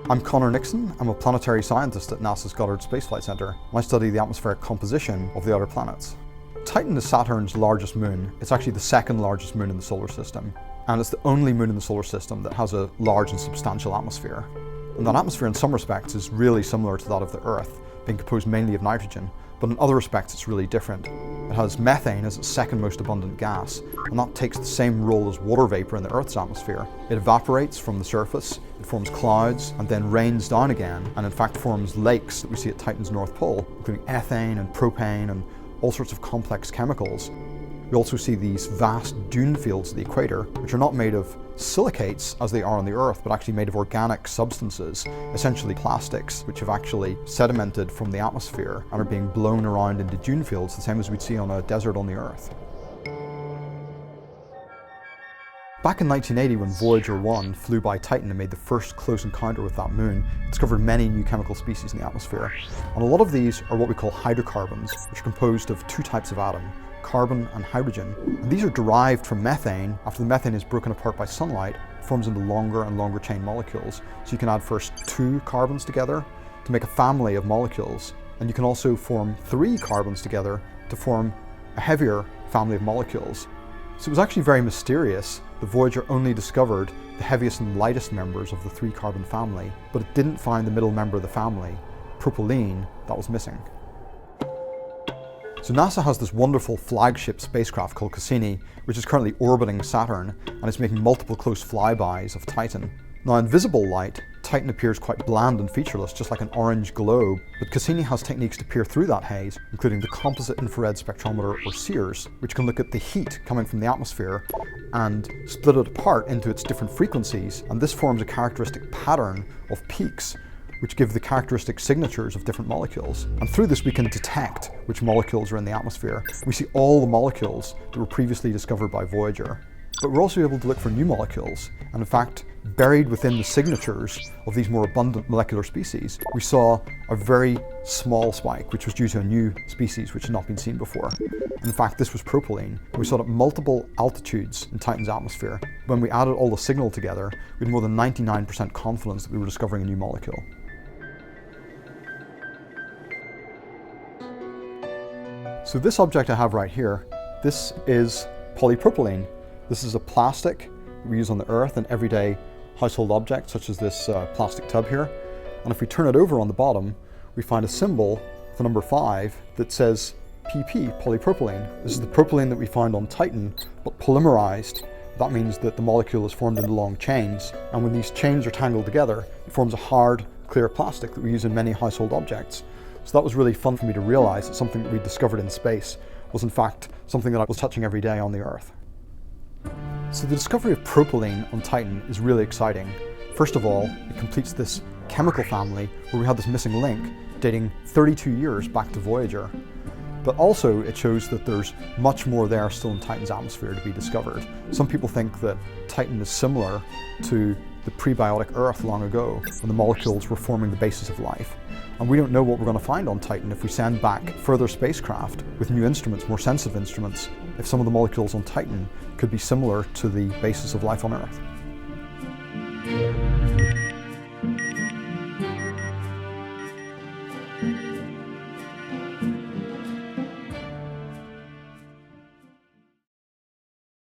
I'm Connor Nixon. I'm a planetary scientist at NASA's Goddard Space Flight Center, and I study the atmospheric composition of the outer planets. Titan is Saturn's largest moon. It's actually the second largest moon in the solar system, and it's the only moon in the solar system that has a large and substantial atmosphere. And that atmosphere in some respects is really similar to that of the Earth, being composed mainly of nitrogen, but in other respects it's really different. It has methane as its second most abundant gas, and that takes the same role as water vapor in the Earth's atmosphere. It evaporates from the surface, it forms clouds, and then rains down again, and in fact forms lakes that we see at Titan's North Pole, including ethane and propane and all sorts of complex chemicals. We also see these vast dune fields at the equator, which are not made of silicates as they are on the Earth, but actually made of organic substances, essentially plastics, which have actually sedimented from the atmosphere and are being blown around into dune fields, the same as we'd see on a desert on the Earth. Back in 1980, when Voyager 1 flew by Titan and made the first close encounter with that moon, it discovered many new chemical species in the atmosphere. And a lot of these are what we call hydrocarbons, which are composed of two types of atom, carbon and hydrogen. And these are derived from methane. After the methane is broken apart by sunlight, it forms into longer and longer chain molecules. So you can add first two carbons together to make a family of molecules. And you can also form three carbons together to form a heavier family of molecules. So it was actually very mysterious that Voyager only discovered the heaviest and lightest members of the three carbon family, but it didn't find the middle member of the family, propylene, that was missing. So NASA has this wonderful flagship spacecraft called Cassini, which is currently orbiting Saturn, and it's making multiple close flybys of Titan. Now in visible light, Titan appears quite bland and featureless, just like an orange globe, but Cassini has techniques to peer through that haze, including the composite infrared spectrometer, or CIRS, which can look at the heat coming from the atmosphere and split it apart into its different frequencies, and this forms a characteristic pattern of peaks, which give the characteristic signatures of different molecules. And through this we can detect which molecules are in the atmosphere. We see all the molecules that were previously discovered by Voyager. But we're also able to look for new molecules, and in fact, buried within the signatures of these more abundant molecular species, we saw a very small spike, which was due to a new species which had not been seen before. In fact, this was propylene. We saw it at multiple altitudes in Titan's atmosphere. When we added all the signal together, we had more than 99% confidence that we were discovering a new molecule. So this object I have right here, this is polypropylene. This is a plastic we use on the Earth in everyday household objects, such as this plastic tub here. And if we turn it over on the bottom, we find a symbol, the number 5, that says PP, polypropylene. This is the propylene that we found on Titan, but polymerized. That means that the molecule is formed into long chains, and when these chains are tangled together, it forms a hard, clear plastic that we use in many household objects. So that was really fun for me to realize that something that we discovered in space was in fact something that I was touching every day on the Earth. So the discovery of propylene on Titan is really exciting. First of all, it completes this chemical family where we had this missing link dating 32 years back to Voyager. But also it shows that there's much more there still in Titan's atmosphere to be discovered. Some people think that Titan is similar to the prebiotic Earth long ago, when the molecules were forming the basis of life. And we don't know what we're going to find on Titan if we send back further spacecraft with new instruments, more sensitive instruments, if some of the molecules on Titan could be similar to the basis of life on Earth.